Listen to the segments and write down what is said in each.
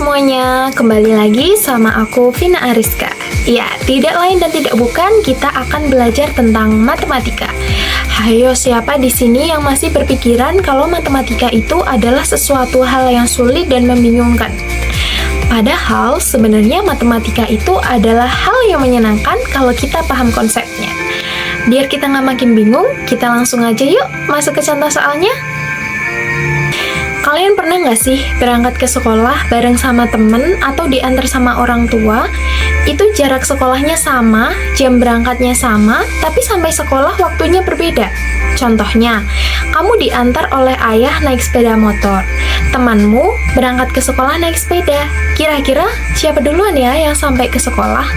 semuanya, kembali lagi sama aku Vina Ariska. Ya, tidak lain dan tidak bukan, kita akan belajar tentang matematika. Hayo, siapa di sini yang masih berpikiran kalau matematika itu adalah sesuatu hal yang sulit dan membingungkan? Padahal sebenarnya matematika itu adalah hal yang menyenangkan kalau kita paham konsepnya. Biar kita nggak makin bingung, kita langsung aja yuk masuk ke contoh soalnya. Kalian pernah nggak sih berangkat ke sekolah bareng sama temen atau diantar sama orang tua? Itu jarak sekolahnya sama, jam berangkatnya sama, tapi sampai sekolah waktunya berbeda. Contohnya, kamu diantar oleh ayah naik sepeda motor. Temanmu berangkat ke sekolah naik sepeda. Kira-kira siapa duluan ya yang sampai ke sekolah?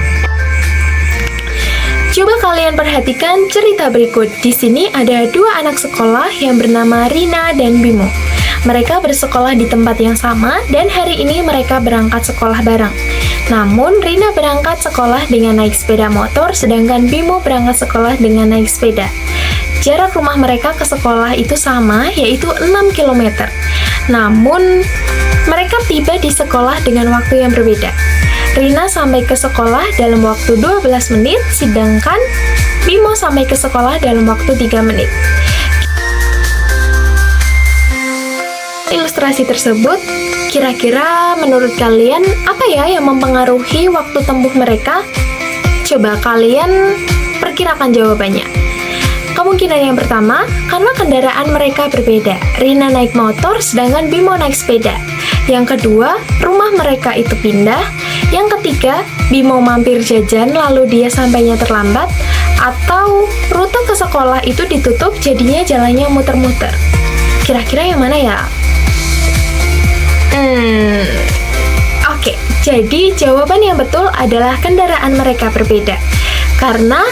Coba kalian perhatikan cerita berikut. Di sini ada dua anak sekolah yang bernama Rina dan Bimo. Mereka bersekolah di tempat yang sama dan hari ini mereka berangkat sekolah bareng. Namun, Rina berangkat sekolah dengan naik sepeda motor, sedangkan Bimo berangkat sekolah dengan naik sepeda. Jarak rumah mereka ke sekolah itu sama, yaitu 6 km. Namun, mereka tiba di sekolah dengan waktu yang berbeda. Rina sampai ke sekolah dalam waktu 12 menit, sedangkan Bimo sampai ke sekolah dalam waktu 3 menit. Ilustrasi tersebut, kira-kira menurut kalian apa ya yang mempengaruhi waktu tempuh mereka? Coba kalian perkirakan jawabannya. Kemungkinan yang pertama, karena kendaraan mereka berbeda. Rina naik motor, sedangkan Bimo naik sepeda. Yang kedua, rumah mereka itu pindah. Yang ketiga, Bimo mampir jajan lalu dia sampainya terlambat. Atau rute ke sekolah itu ditutup, jadinya jalannya muter-muter. Kira-kira yang mana ya? Oke, jadi jawaban yang betul adalah kendaraan mereka berbeda. Karena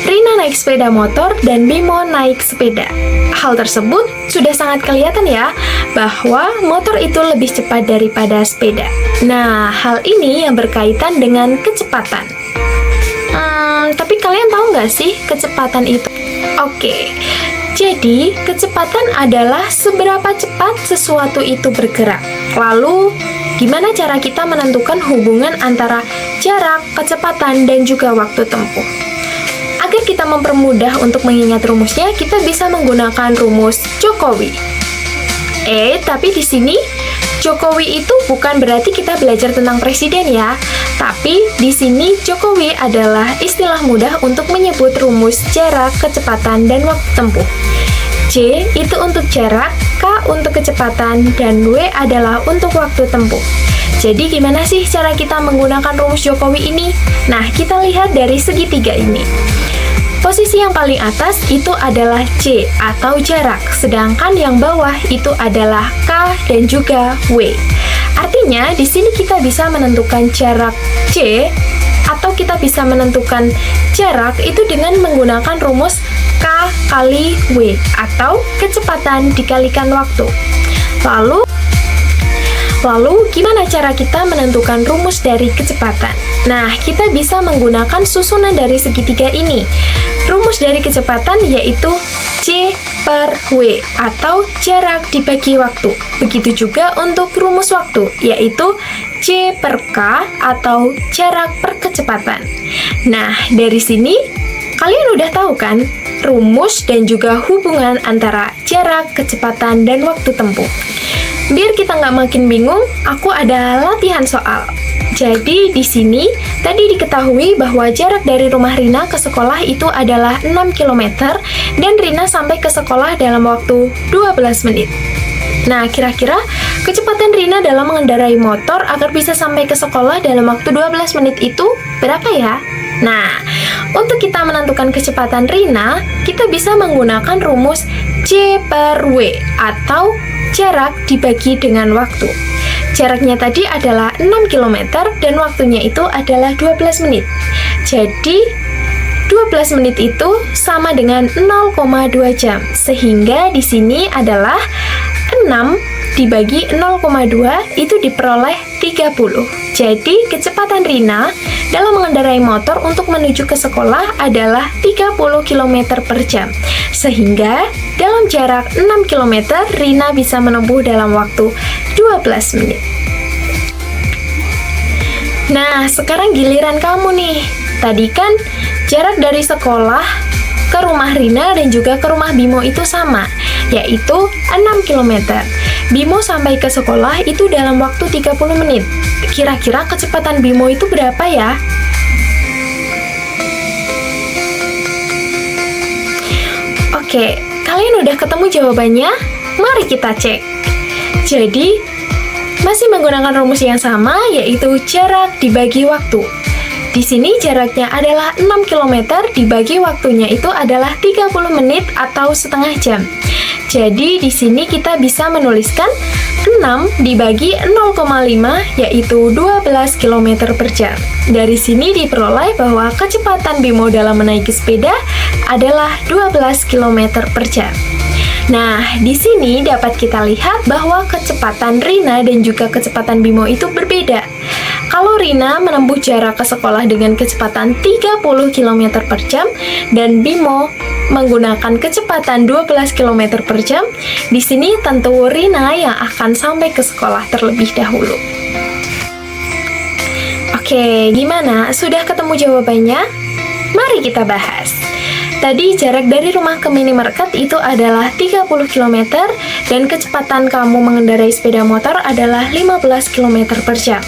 Rina naik sepeda motor dan Bimo naik sepeda. Hal tersebut sudah sangat kelihatan ya, bahwa motor itu lebih cepat daripada sepeda. Nah, hal ini yang berkaitan dengan kecepatan. Tapi kalian tahu nggak sih kecepatan itu? Oke, jadi kecepatan adalah seberapa cepat sesuatu itu bergerak. Lalu, gimana cara kita menentukan hubungan antara jarak, kecepatan, dan juga waktu tempuh? Agar kita mempermudah untuk mengingat rumusnya, kita bisa menggunakan rumus Jokowi. Tapi di sini Jokowi itu bukan berarti kita belajar tentang presiden ya. Tapi di sini Jokowi adalah istilah mudah untuk menyebut rumus jarak, kecepatan, dan waktu tempuh. J itu untuk jarak, K untuk kecepatan, dan W adalah untuk waktu tempuh. Jadi gimana sih cara kita menggunakan rumus Jokowi ini? Nah, kita lihat dari segitiga ini. Posisi yang paling atas itu adalah J atau jarak, sedangkan yang bawah itu adalah K dan juga W. Artinya, di sini kita bisa menentukan jarak J atau kita bisa menentukan jarak itu dengan menggunakan rumus K kali W atau kecepatan dikalikan waktu. Lalu, gimana cara kita menentukan rumus dari kecepatan? Nah, kita bisa menggunakan susunan dari segitiga ini. Rumus dari kecepatan yaitu C per W atau jarak dibagi waktu. Begitu juga untuk rumus waktu, yaitu C per K atau jarak per kecepatan. Nah, dari sini kalian udah tahu kan rumus dan juga hubungan antara jarak, kecepatan, dan waktu tempuh. Biar kita nggak makin bingung, aku ada latihan soal. Jadi di sini tadi diketahui bahwa jarak dari rumah Rina ke sekolah itu adalah 6 km dan Rina sampai ke sekolah dalam waktu 12 menit. Nah, kira-kira kecepatan Rina dalam mengendarai motor agar bisa sampai ke sekolah dalam waktu 12 menit itu berapa ya? Nah, untuk kita menentukan kecepatan Rina, kita bisa menggunakan rumus C per W atau jarak dibagi dengan waktu. Jaraknya tadi adalah 6 km dan waktunya itu adalah 12 menit. Jadi, 12 menit itu sama dengan 0,2 jam. Sehingga di sini adalah 6 dibagi 0,2 itu diperoleh 30. Jadi, kecepatan Rina dalam mengendarai motor untuk menuju ke sekolah adalah 30 km per jam. Sehingga, dalam jarak 6 km, Rina bisa menempuh dalam waktu 12 menit. Nah, sekarang giliran kamu nih. Tadi kan jarak dari sekolah ke rumah Rina dan juga ke rumah Bimo itu sama, yaitu 6 km. Bimo sampai ke sekolah itu dalam waktu 30 menit. Kira-kira kecepatan Bimo itu berapa ya? Oke, kalian udah ketemu jawabannya? Mari kita cek. Jadi, masih menggunakan rumus yang sama, yaitu jarak dibagi waktu. Di sini jaraknya adalah 6 km, dibagi waktunya itu adalah 30 menit atau setengah jam. Jadi di sini kita bisa menuliskan 6 dibagi 0,5 yaitu 12 km per jam. Dari sini diperoleh bahwa kecepatan Bimo dalam menaiki sepeda adalah 12 km per jam. Nah, di sini dapat kita lihat bahwa kecepatan Rina dan juga kecepatan Bimo itu berbeda. Kalau Rina menempuh jarak ke sekolah dengan kecepatan 30 km per jam dan Bimo menggunakan kecepatan 12 km per jam, di sini tentu Rina yang akan sampai ke sekolah terlebih dahulu. Oke, gimana? Sudah ketemu jawabannya? Mari kita bahas. Tadi jarak dari rumah ke minimarket itu adalah 30 km dan kecepatan kamu mengendarai sepeda motor adalah 15 km per jam.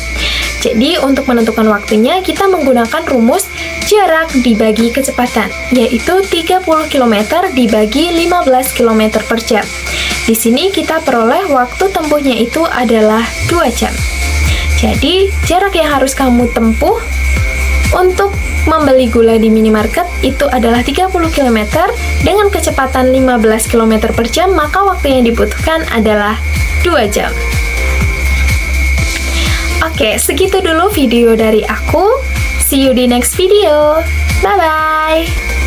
Jadi untuk menentukan waktunya kita menggunakan rumus jarak dibagi kecepatan, yaitu 30 km dibagi 15 km per jam. Di sini kita peroleh waktu tempuhnya itu adalah 2 jam. Jadi jarak yang harus kamu tempuh untuk membeli gula di minimarket itu adalah 30 km dengan kecepatan 15 km per jam, maka waktu yang dibutuhkan adalah 2 jam. Oke, segitu dulu video dari aku. See you di next video. Bye-bye.